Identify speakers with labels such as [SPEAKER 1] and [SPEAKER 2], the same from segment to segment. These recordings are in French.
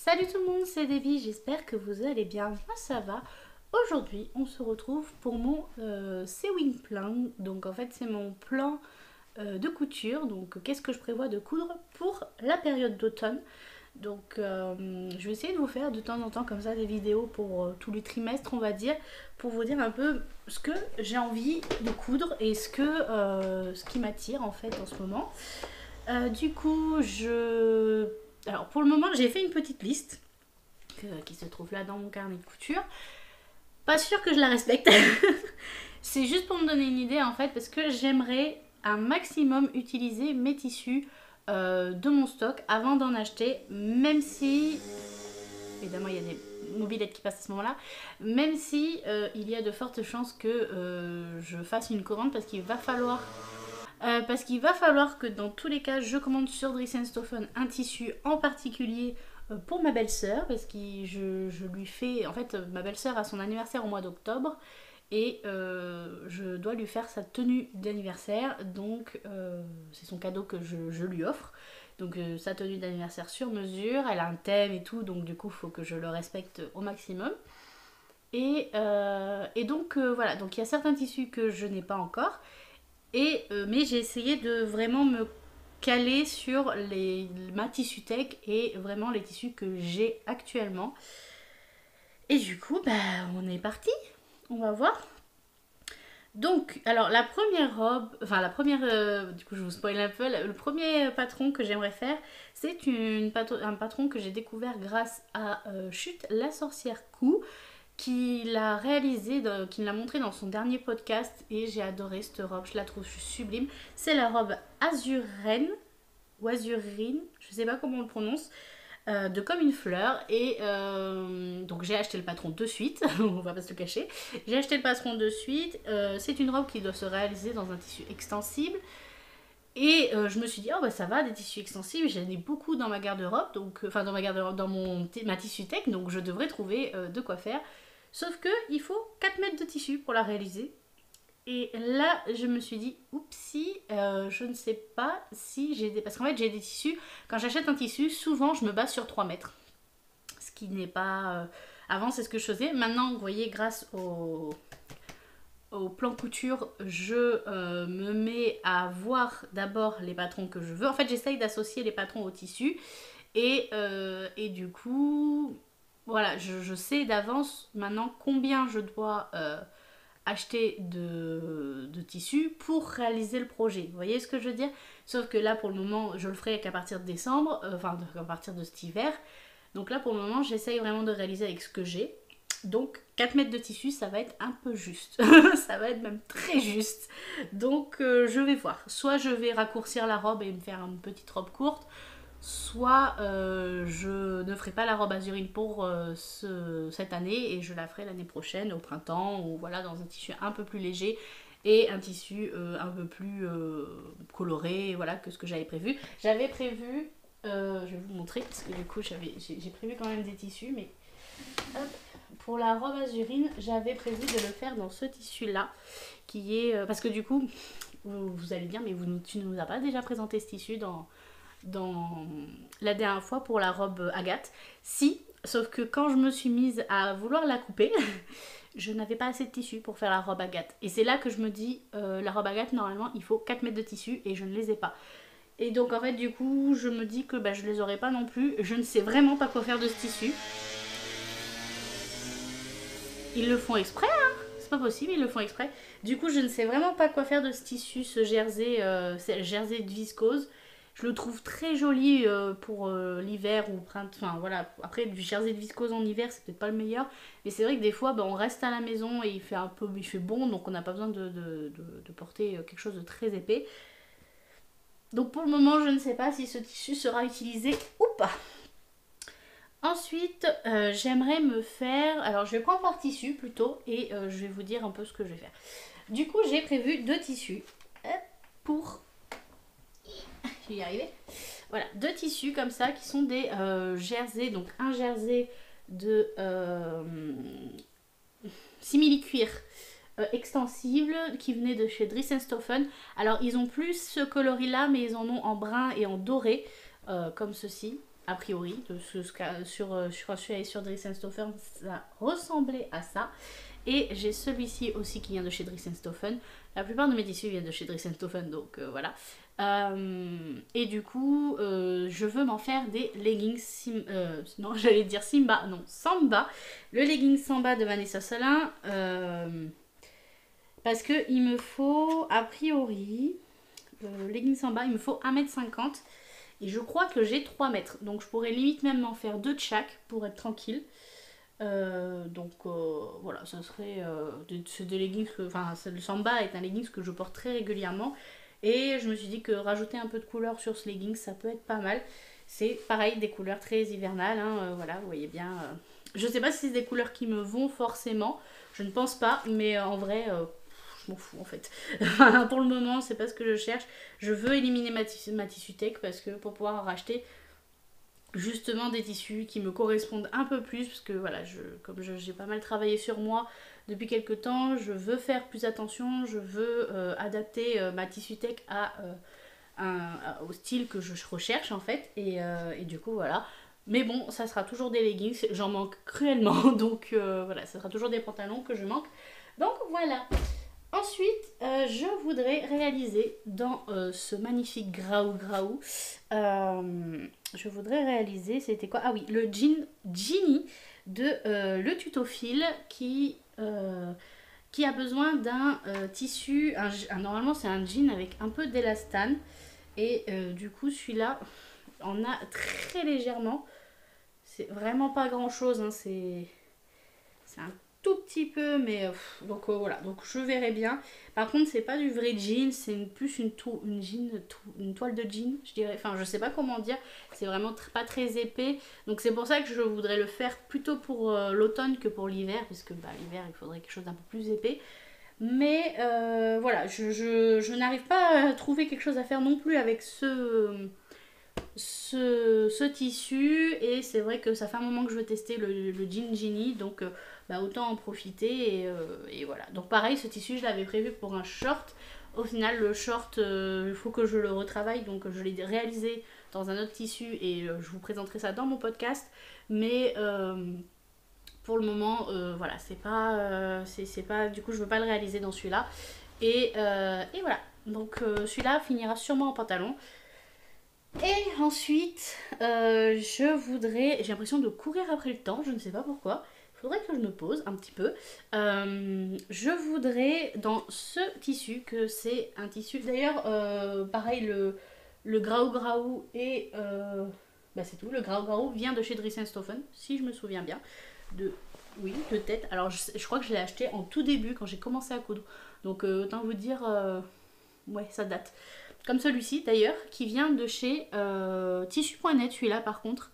[SPEAKER 1] Salut tout le monde, c'est Debbie, j'espère que vous allez bien, moi ça va. Aujourd'hui on se retrouve pour mon sewing plan, donc en fait c'est mon plan de couture, donc qu'est-ce que je prévois de coudre pour la période d'automne. Donc je vais essayer de vous faire de temps en temps comme ça des vidéos pour tous les trimestres on va dire, pour vous dire un peu ce que j'ai envie de coudre et ce qui m'attire en fait en ce moment. Du coup alors pour le moment j'ai fait une petite liste qui se trouve là dans mon carnet de couture. Pas sûr que je la respecte. C'est juste pour me donner une idée en fait parce que j'aimerais un maximum utiliser mes tissus de mon stock avant d'en acheter, même si évidemment il y a des mobilettes qui passent à ce moment là, même si il y a de fortes chances que je fasse une commande parce qu'il va falloir que dans tous les cas je commande sur Dries & Stoffen un tissu en particulier pour ma belle-sœur parce que je lui fais, en fait ma belle-sœur a son anniversaire au mois d'octobre et je dois lui faire sa tenue d'anniversaire, donc c'est son cadeau que je lui offre. Donc sa tenue d'anniversaire sur mesure, elle a un thème et tout, donc du coup il faut que je le respecte au maximum. Et donc voilà, donc il y a certains tissus que je n'ai pas encore, mais j'ai essayé de vraiment me caler sur ma tissu tech et vraiment les tissus que j'ai actuellement. Et du coup, bah, on est parti. On va voir. Donc, alors la première robe, enfin la première, du coup je vous spoil un peu, le premier patron que j'aimerais faire, c'est un patron que j'ai découvert grâce à Chute la sorcière Cou, qui l'a réalisé, qui l'a montré dans son dernier podcast et j'ai adoré cette robe, je la trouve sublime. C'est la robe azurène ou azurine, je sais pas comment on le prononce, de comme une fleur. Et donc j'ai acheté le patron de suite, on va pas se le cacher. J'ai acheté le patron de suite. C'est une robe qui doit se réaliser dans un tissu extensible. Et je me suis dit, oh bah ça va, des tissus extensibles, j'en ai beaucoup dans ma garde-robe, donc, enfin dans ma garde-robe, dans ma tissu tech, donc je devrais trouver de quoi faire. Sauf que il faut 4 mètres de tissu pour la réaliser. Et là, je me suis dit, oupsie, je ne sais pas si j'ai des... Parce qu'en fait, j'ai des tissus, quand j'achète un tissu, souvent je me base sur 3 mètres. Ce qui n'est pas... Avant, c'est ce que je faisais. Maintenant, vous voyez, grâce au plan couture, je me mets à voir d'abord les patrons que je veux. En fait, j'essaye d'associer les patrons au tissu. Et du coup, voilà, je sais d'avance maintenant combien je dois acheter de tissus pour réaliser le projet. Vous voyez ce que je veux dire? Sauf que là, pour le moment, je le ferai qu'à partir de décembre, à partir de cet hiver. Donc là, pour le moment, j'essaye vraiment de réaliser avec ce que j'ai. Donc 4 mètres de tissu, ça va être un peu juste. Ça va être même très juste. Donc je vais voir. Soit je vais raccourcir la robe et me faire une petite robe courte, soit je ne ferai pas la robe azurine pour cette année et je la ferai l'année prochaine au printemps, ou voilà, dans un tissu un peu plus léger et un tissu un peu plus coloré, voilà, que ce que j'avais prévu. J'avais prévu, je vais vous montrer parce que du coup j'ai prévu quand même des tissus, mais hop, pour la robe azurine, j'avais prévu de le faire dans ce tissu là, qui est parce que du coup vous allez dire, mais tu ne nous as pas déjà présenté ce tissu dans la dernière fois pour la robe Agathe? Si, sauf que quand je me suis mise à vouloir la couper, je n'avais pas assez de tissu pour faire la robe Agathe. Et c'est là que je me dis, la robe Agathe, normalement, il faut 4 mètres de tissu et je ne les ai pas. Et donc en fait, du coup, je me dis que bah, je les aurai pas non plus. Je ne sais vraiment pas quoi faire de ce tissu. Ils le font exprès, hein? C'est pas possible, ils le font exprès. Du coup, je ne sais vraiment pas quoi faire de ce tissu, ce jersey de viscose. Je le trouve très joli pour l'hiver ou printemps. Enfin voilà, après du jersey de viscose en hiver, c'est peut-être pas le meilleur. Mais c'est vrai que des fois, bah, on reste à la maison et il fait bon, donc on n'a pas besoin de porter quelque chose de très épais. Donc pour le moment, je ne sais pas si ce tissu sera utilisé ou pas. Ensuite, j'aimerais me faire... Alors, je vais prendre par tissu plutôt et je vais vous dire un peu ce que je vais faire. Du coup, j'ai prévu 2 tissus pour... Je vais y arriver. Voilà, 2 tissus comme ça qui sont des jerseys. Donc, un jersey de simili-cuir extensible qui venait de chez Dries & Stoffen. Alors, ils ont plus ce coloris-là, mais ils en ont en brun et en doré, comme ceci. a priori, je suis allée sur Dries Stoffen, ça ressemblait à ça. Et j'ai celui-ci aussi qui vient de chez Dries Stoffen. La plupart de mes tissus viennent de chez Dries Stoffen, donc voilà. Et du coup, je veux m'en faire des leggings non, j'allais dire Simba, non, Samba. Le legging Samba de Vanessa Salin. Parce que il me faut, a priori, legging Samba, il me faut 1m50. Et je crois que j'ai 3 mètres. Donc je pourrais limite même m'en faire 2 de chaque pour être tranquille. Voilà, ça serait des leggings enfin le Samba est un leggings que je porte très régulièrement et je me suis dit que rajouter un peu de couleur sur ce leggings ça peut être pas mal. C'est pareil des couleurs très hivernales, hein, voilà, vous voyez bien. Je sais pas si c'est des couleurs qui me vont forcément, je ne pense pas, mais en vrai je m'en fous en fait. Pour le moment c'est pas ce que je cherche. Je veux éliminer ma Tissutech parce que pour pouvoir racheter justement des tissus qui me correspondent un peu plus parce que voilà, comme j'ai pas mal travaillé sur moi depuis quelques temps, je veux faire plus attention, je veux adapter ma Tissutech au style que je recherche en fait et du coup voilà. Mais bon, ça sera toujours des leggings, j'en manque cruellement donc voilà, ça sera toujours des pantalons que je manque. Donc voilà. Ensuite, je voudrais réaliser dans ce magnifique graou, je voudrais réaliser, c'était quoi? Ah oui, le jean Genie de Le Tutophile qui a besoin d'un tissu, normalement c'est un jean avec un peu d'élastane et du coup celui-là en a très légèrement, c'est vraiment pas grand chose, hein, c'est un tout petit peu, mais donc voilà, donc je verrai bien. Par contre c'est pas du vrai jean, c'est plus une toile de jean, je dirais, enfin je sais pas comment dire, c'est vraiment pas très épais, donc c'est pour ça que je voudrais le faire plutôt pour l'automne que pour l'hiver, parce que bah, l'hiver il faudrait quelque chose d'un peu plus épais. Mais voilà, je n'arrive pas à trouver quelque chose à faire non plus avec ce tissu, et c'est vrai que ça fait un moment que je veux tester le jean Genie, donc bah, autant en profiter et voilà. Donc pareil, ce tissu je l'avais prévu pour un short. Au final le short il faut que je le retravaille, donc je l'ai réalisé dans un autre tissu et je vous présenterai ça dans mon podcast. Mais pour le moment voilà, c'est pas du coup je veux pas le réaliser dans celui-là. Et voilà. Donc celui-là finira sûrement en pantalon. Et ensuite, j'ai l'impression de courir après le temps, je ne sais pas pourquoi. Il faudrait que je me pose un petit peu. Je voudrais, dans ce tissu, que c'est un tissu, d'ailleurs, pareil, le Graou et... bah c'est tout, le Graou vient de chez Dries Stoffen, si je me souviens bien. Oui, de tête. Alors, je crois que je l'ai acheté en tout début, quand j'ai commencé à coudre. Donc, autant vous dire, ouais, ça date. Comme celui-ci d'ailleurs, qui vient de chez Tissu.net, celui-là par contre.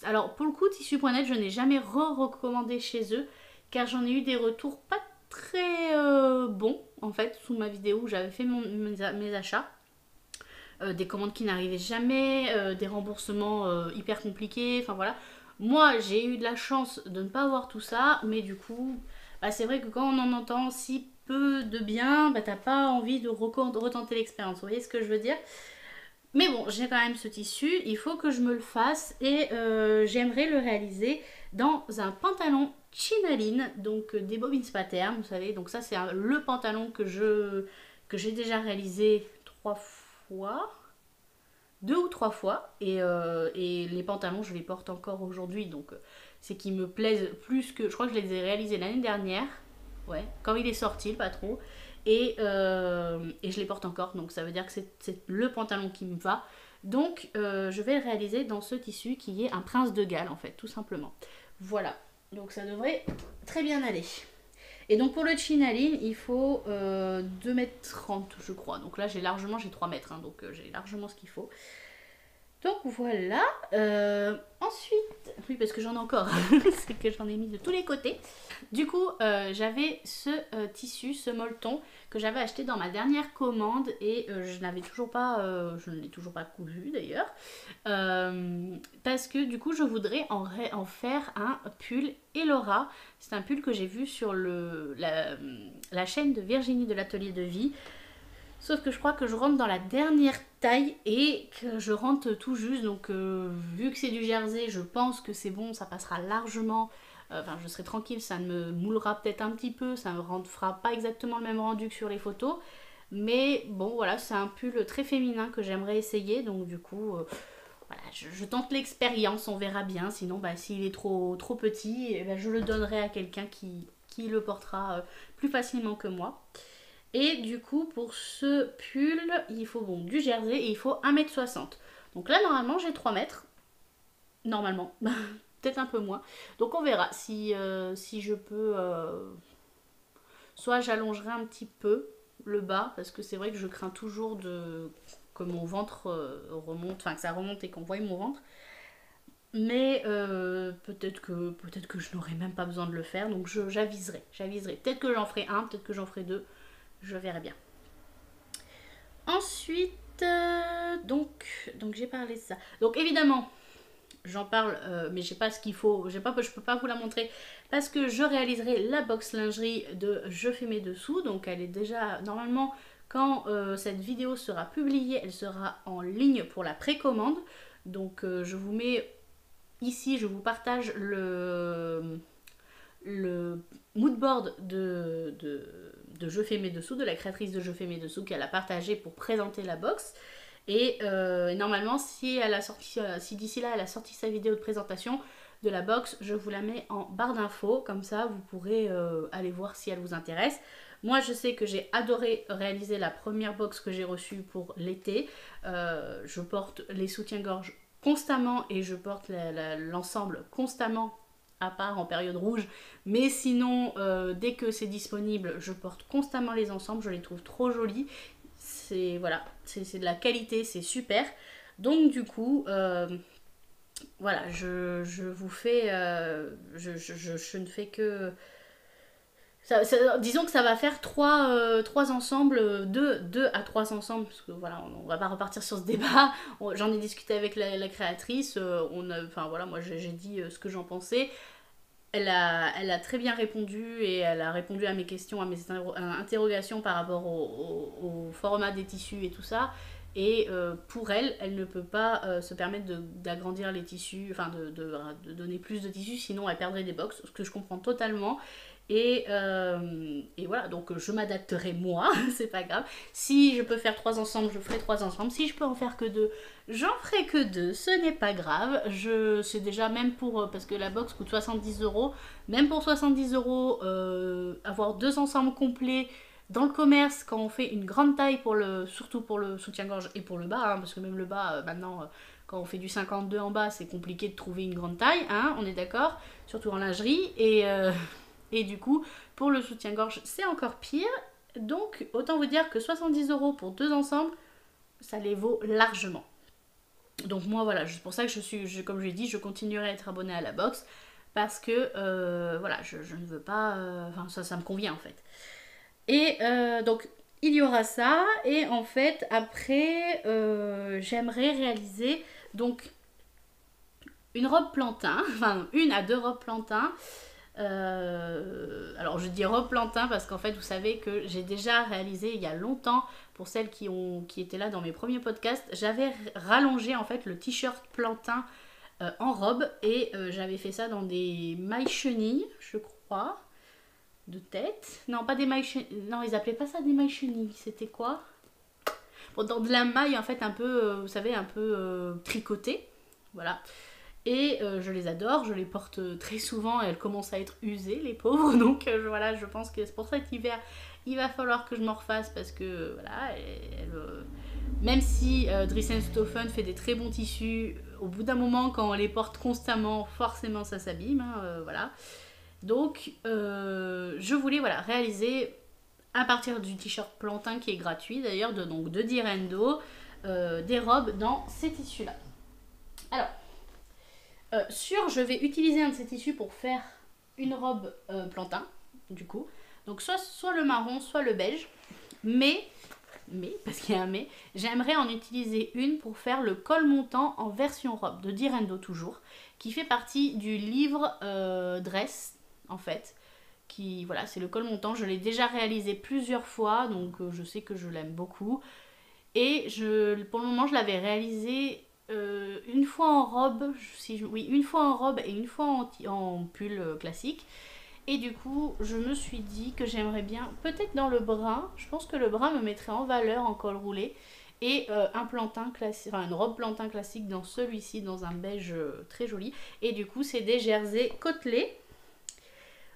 [SPEAKER 1] Alors pour le coup, Tissu.net, je n'ai jamais recommandé chez eux, car j'en ai eu des retours pas très bons, en fait, sous ma vidéo où j'avais fait mes achats. Des commandes qui n'arrivaient jamais, des remboursements hyper compliqués, enfin voilà. Moi, j'ai eu de la chance de ne pas avoir tout ça, mais du coup, bah, c'est vrai que quand on en entend si peu de bien, bah, t'as pas envie de retenter l'expérience. Vous voyez ce que je veux dire? Mais bon, j'ai quand même ce tissu, il faut que je me le fasse et j'aimerais le réaliser dans un pantalon chinaline, donc des bobines pattern, vous savez. Donc ça, c'est le pantalon que j'ai déjà réalisé 3 fois. 2 ou 3 fois et les pantalons je les porte encore aujourd'hui, donc c'est qu'ils me plaisent plus que, je crois que je les ai réalisés l'année dernière, ouais, quand il est sorti le patron, et je les porte encore, donc ça veut dire que c'est le pantalon qui me va, donc je vais le réaliser dans ce tissu qui est un prince de Galles en fait, tout simplement. Voilà, donc ça devrait très bien aller. Et donc pour le chinaline, il faut 2,30 m je crois. Donc là j'ai 3 mètres, hein, donc j'ai largement ce qu'il faut. Donc voilà. Ensuite, oui parce que j'en ai encore, c'est que j'en ai mis de tous les côtés. Du coup j'avais ce tissu, ce molleton que j'avais acheté dans ma dernière commande et je ne l'ai toujours pas cousu d'ailleurs. Parce que du coup je voudrais en faire un pull Elora. C'est un pull que j'ai vu sur la chaîne de Virginie de l'Atelier de Vie. Sauf que je crois que je rentre dans la dernière taille et que je rentre tout juste. Donc vu que c'est du jersey, je pense que c'est bon, ça passera largement. Enfin, je serai tranquille, ça me moulera peut-être un petit peu, ça ne fera pas exactement le même rendu que sur les photos. Mais bon, voilà, c'est un pull très féminin que j'aimerais essayer. Donc du coup, voilà, je tente l'expérience, on verra bien. Sinon, bah, s'il est trop petit, eh ben, je le donnerai à quelqu'un qui le portera plus facilement que moi. Et du coup, pour ce pull, il faut bon, du jersey et il faut 1m60. Donc là, normalement, j'ai 3 mètres. Normalement. Peut-être un peu moins. Donc on verra si je peux... soit j'allongerai un petit peu le bas, parce que c'est vrai que je crains toujours que mon ventre remonte, enfin que ça remonte et qu'on voie mon ventre. Mais peut-être que je n'aurai même pas besoin de le faire, donc j'aviserai. Peut-être que j'en ferai un, peut-être que j'en ferai deux. Je verrai bien. Ensuite, donc j'ai parlé de ça. Donc évidemment, j'en parle, mais j'ai pas ce qu'il faut. Je peux pas vous la montrer parce que je réaliserai la box lingerie de Je fais mes dessous. Donc elle est déjà normalement quand cette vidéo sera publiée, elle sera en ligne pour la précommande. Donc je vous mets ici, je vous partage le moodboard de Je fais mes dessous, de la créatrice de Je fais mes dessous qu'elle a partagé pour présenter la box. Et normalement, si d'ici là elle a sorti sa vidéo de présentation de la box, je vous la mets en barre d'infos, comme ça vous pourrez aller voir si elle vous intéresse. Moi je sais que j'ai adoré réaliser la première box que j'ai reçue pour l'été. Je porte les soutiens-gorge constamment et je porte l'ensemble constamment à part en période rouge, mais sinon dès que c'est disponible je porte constamment les ensembles, je les trouve trop jolis, c'est voilà, c'est de la qualité, c'est super. Donc du coup voilà, je vous fais je ne fais que disons que ça va faire trois ensembles, deux à trois ensembles, parce que voilà, on va pas repartir sur ce débat. J'en ai discuté avec la créatrice, enfin voilà, moi j'ai dit ce que j'en pensais. Elle a très bien répondu et elle a répondu à mes questions, à mes interrogations par rapport au format des tissus et tout ça. Et pour elle, elle ne peut pas se permettre d'agrandir les tissus, enfin de donner plus de tissus, sinon elle perdrait des box, ce que je comprends totalement. Et voilà, donc je m'adapterai moi, c'est pas grave. Si je peux faire 3 ensembles, je ferai 3 ensembles. Si je peux en faire que 2, j'en ferai que 2, ce n'est pas grave. C'est déjà même pour, parce que la box coûte 70€, même pour 70€, avoir 2 ensembles complets dans le commerce, quand on fait une grande taille, surtout pour le soutien-gorge et pour le bas, hein, parce que même le bas, maintenant, quand on fait du 52 en bas, c'est compliqué de trouver une grande taille, hein, on est d'accord, surtout en lingerie, et du coup, pour le soutien-gorge, c'est encore pire. Donc, autant vous dire que 70€ pour 2 ensembles, ça les vaut largement. Donc moi, voilà, c'est pour ça que comme je l'ai dit, je continuerai à être abonnée à la box. Parce que, voilà, je ne veux pas... Enfin, ça me convient, en fait. Et donc, il y aura ça. Et en fait, après, j'aimerais réaliser, donc, une robe plantain. Enfin, 1 à 2 robes plantain. Alors je dis robe plantain parce qu'en fait vous savez que j'ai déjà réalisé il y a longtemps, pour celles qui étaient là dans mes premiers podcasts, j'avais rallongé en fait le t-shirt plantain en robe et j'avais fait ça dans des mailles chenilles, je crois, de tête. Non, pas des mailles chenilles, non, ils appelaient pas ça des mailles chenilles, c'était quoi? Bon, dans de la maille en fait un peu, vous savez, un peu tricotée, voilà. Et je les adore, je les porte très souvent et elles commencent à être usées, les pauvres. Donc voilà, je pense que c'est pour cet hiver, il va falloir que je m'en refasse parce que voilà, même si Dries & fait des très bons tissus, au bout d'un moment, quand on les porte constamment, forcément ça s'abîme. Hein, voilà. Donc je voulais voilà, réaliser à partir du t-shirt plantain qui est gratuit d'ailleurs, de Direndo, des robes dans ces tissus-là. Alors, je vais utiliser un de ces tissus pour faire une robe plantain, du coup. Donc soit le marron, soit le beige. Mais, parce qu'il y a un mais, j'aimerais en utiliser une pour faire le col montant en version robe, de Direndo toujours, qui fait partie du livre Dress, en fait, Voilà, c'est le col montant. Je l'ai déjà réalisé plusieurs fois, donc je sais que je l'aime beaucoup. Et pour le moment, je l'avais réalisé une fois en robe, oui, une fois en robe et une fois en pull classique. Et du coup, je me suis dit que j'aimerais bien, peut-être dans le brun, je pense que le brun me mettrait en valeur en col roulé. Et un plantain classique, enfin une robe plantain classique dans celui-ci, dans un beige très joli. Et du coup, c'est des jerseys côtelés.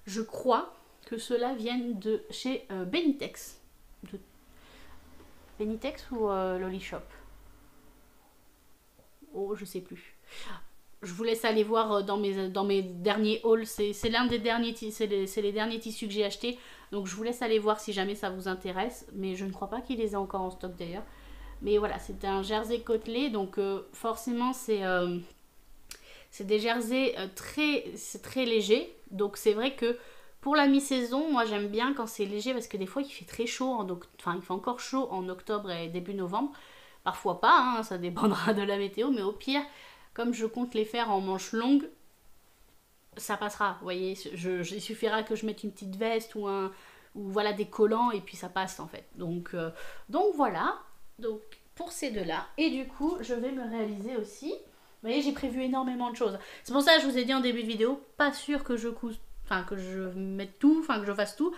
[SPEAKER 1] Je crois que ceux-là viennent de chez Benitex. Benitex ou Lolly Shop? Oh, je sais plus. Je vous laisse aller voir dans mes derniers hauls. C'est l'un des derniers, c'est les derniers tissus que j'ai achetés. Donc je vous laisse aller voir si jamais ça vous intéresse. Mais je ne crois pas qu'il les ait encore en stock d'ailleurs. Mais voilà, c'est un jersey côtelé. Donc forcément, c'est des jerseys très légers. Donc c'est vrai que pour la mi-saison, moi j'aime bien quand c'est léger parce que des fois il fait très chaud, il fait encore chaud en octobre et début novembre. Parfois pas, hein, ça dépendra de la météo, mais au pire, comme je compte les faire en manches longues, ça passera. Vous voyez, il suffira que je mette une petite veste ou voilà des collants et puis ça passe en fait. Donc voilà, donc pour ces deux-là. Et du coup, je vais me réaliser aussi. Vous voyez, j'ai prévu énormément de choses. C'est pour ça que je vous ai dit en début de vidéo, pas sûr que je mette tout, que je fasse tout.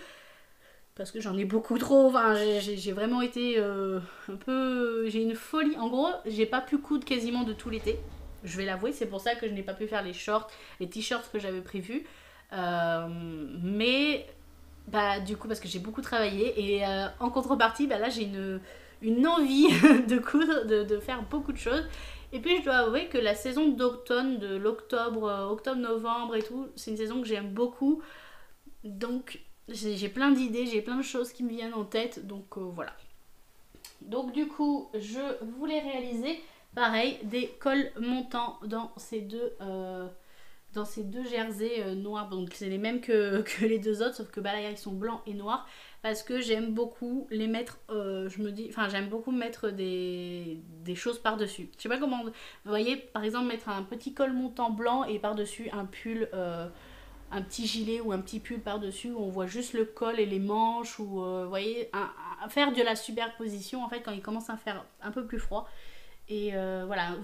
[SPEAKER 1] Parce que j'en ai beaucoup trop. Enfin, j'ai vraiment été un peu... J'ai une folie. En gros, j'ai pas pu coudre quasiment de tout l'été. Je vais l'avouer, c'est pour ça que je n'ai pas pu faire les shorts, les t-shirts que j'avais prévus. Mais, du coup, parce que j'ai beaucoup travaillé. Et en contrepartie, là, j'ai une envie de coudre, de faire beaucoup de choses. Et puis je dois avouer que la saison d'automne, de l'octobre, octobre-novembre et tout, c'est une saison que j'aime beaucoup. Donc j'ai plein d'idées, j'ai plein de choses qui me viennent en tête. Donc voilà. Donc du coup, je voulais réaliser, pareil, des cols montants dans ces deux jerseys noirs. Donc c'est les mêmes que les deux autres, sauf que là ils sont blancs et noirs. Parce que j'aime beaucoup les mettre, j'aime beaucoup mettre des choses par-dessus. Je sais pas comment, vous voyez, par exemple mettre un petit col montant blanc et par-dessus un pull, un petit gilet ou un petit pull par-dessus où on voit juste le col et les manches, ou vous voyez, faire de la superposition en fait quand il commence à faire un peu plus froid. Et voilà,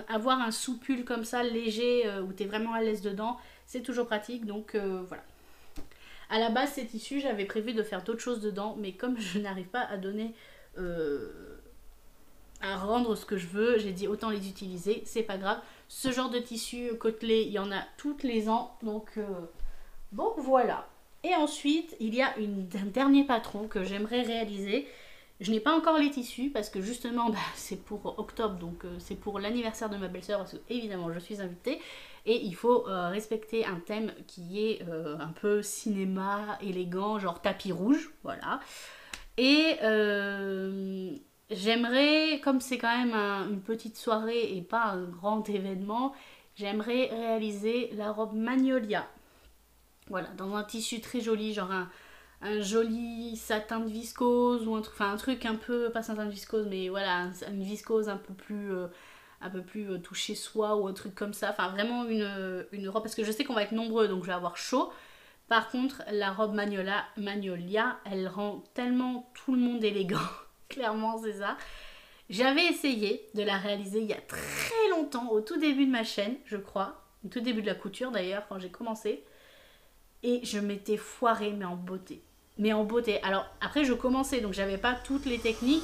[SPEAKER 1] avoir un sous-pull comme ça, léger, où tu es vraiment à l'aise dedans, c'est toujours pratique, donc voilà. À la base, ces tissus, j'avais prévu de faire d'autres choses dedans, mais comme je n'arrive pas à donner, à rendre ce que je veux, j'ai dit autant les utiliser, c'est pas grave. Ce genre de tissu côtelé, il y en a tous les ans, donc voilà. Et ensuite, il y a un dernier patron que j'aimerais réaliser. Je n'ai pas encore les tissus parce que justement, c'est pour octobre, donc c'est pour l'anniversaire de ma belle-sœur parce que évidemment je suis invitée. Et il faut respecter un thème qui est un peu cinéma, élégant, genre tapis rouge, voilà. Et j'aimerais, comme c'est quand même une petite soirée et pas un grand événement, j'aimerais réaliser la robe Magnolia. Voilà, dans un tissu très joli, genre un joli satin de viscose ou un truc un peu, pas satin de viscose, mais voilà, une viscose un peu plus touché soie ou un truc comme ça. Enfin, vraiment une robe, parce que je sais qu'on va être nombreux, donc je vais avoir chaud. Par contre, la robe Magnolia, elle rend tellement tout le monde élégant. Clairement, c'est ça. J'avais essayé de la réaliser il y a très longtemps, au tout début de ma chaîne, je crois. Au tout début de la couture d'ailleurs, quand j'ai commencé. Et je m'étais foirée, mais en beauté. Mais en beauté. Alors, après, je commençais, donc j'avais pas toutes les techniques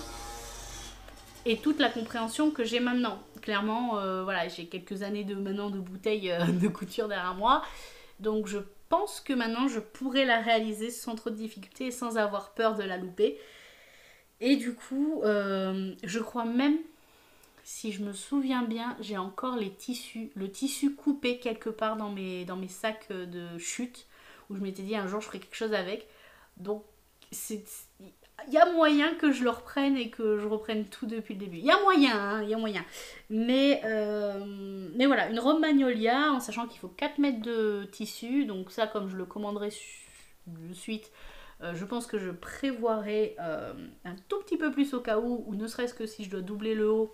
[SPEAKER 1] et toute la compréhension que j'ai maintenant. Clairement, voilà, j'ai quelques années de bouteilles de couture derrière moi. Donc, je pense que maintenant, je pourrais la réaliser sans trop de difficultés et sans avoir peur de la louper. Et du coup, je crois même, si je me souviens bien, j'ai encore le tissu coupé quelque part dans mes sacs de chute, où je m'étais dit un jour je ferai quelque chose avec. Donc il y a moyen que je le reprenne et que je reprenne tout depuis le début. Il y a moyen, hein, il y a moyen. Mais voilà, une robe Magnolia, en sachant qu'il faut 4 mètres de tissu. Donc ça, comme je le commanderai de suite, je pense que je prévoirai un tout petit peu plus au cas où, ou ne serait-ce que si je dois doubler le haut.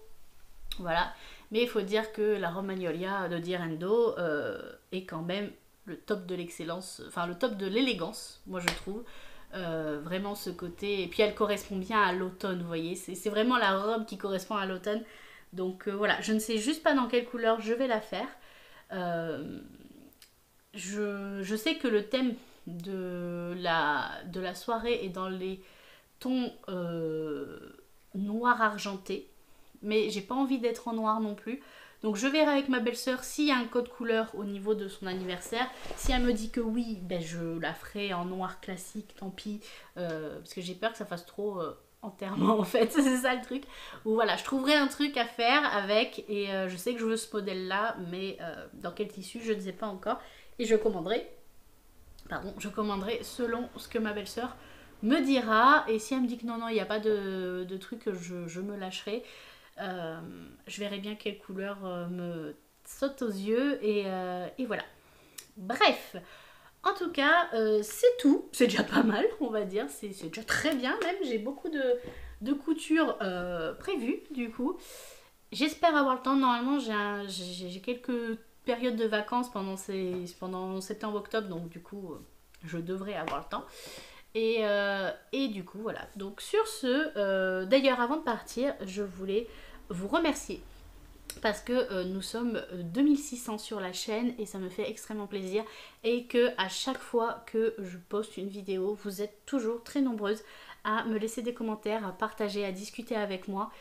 [SPEAKER 1] Voilà. Mais il faut dire que la robe Magnolia de Direndo est quand même le top de l'excellence, enfin le top de l'élégance, moi je trouve. Vraiment ce côté, et puis elle correspond bien à l'automne, vous voyez, c'est vraiment la robe qui correspond à l'automne. Donc voilà, je ne sais juste pas dans quelle couleur je vais la faire. Euh, je sais que le thème de la soirée est dans les tons noir argenté, mais j'ai pas envie d'être en noir non plus. Donc je verrai avec ma belle-sœur s'il y a un code couleur au niveau de son anniversaire. Si elle me dit que oui, ben je la ferai en noir classique, tant pis. Parce que j'ai peur que ça fasse trop enterrement en fait, c'est ça le truc. Ou voilà, je trouverai un truc à faire avec et je sais que je veux ce modèle là, mais dans quel tissu je ne sais pas encore. Et je commanderai selon ce que ma belle-sœur me dira. Et si elle me dit que non, il n'y a pas de truc, je me lâcherai. Je verrai bien quelle couleur me saute aux yeux et voilà. Bref, en tout cas, c'est tout. C'est déjà pas mal, on va dire. C'est déjà très bien même. J'ai beaucoup de couture prévues du coup. J'espère avoir le temps. Normalement, j'ai quelques périodes de vacances pendant septembre-octobre, donc du coup, je devrais avoir le temps. Et du coup, voilà. Donc sur ce, d'ailleurs, avant de partir, je voulais vous remercier parce que nous sommes 2600 sur la chaîne et ça me fait extrêmement plaisir et que à chaque fois que je poste une vidéo, vous êtes toujours très nombreuses à me laisser des commentaires, à partager, à discuter avec moi.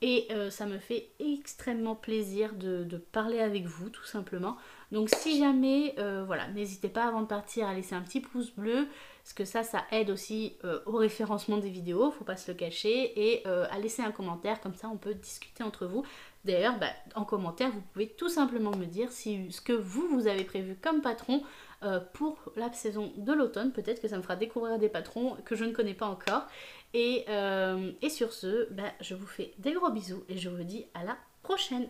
[SPEAKER 1] Et ça me fait extrêmement plaisir de parler avec vous tout simplement. Donc si jamais, voilà, n'hésitez pas avant de partir à laisser un petit pouce bleu, parce que ça aide aussi au référencement des vidéos, faut pas se le cacher, et à laisser un commentaire, comme ça on peut discuter entre vous. D'ailleurs, bah, en commentaire, vous pouvez tout simplement me dire ce que vous avez prévu comme patron pour la saison de l'automne. Peut-être que ça me fera découvrir des patrons que je ne connais pas encore. Et sur ce, bah, je vous fais des gros bisous et je vous dis à la prochaine.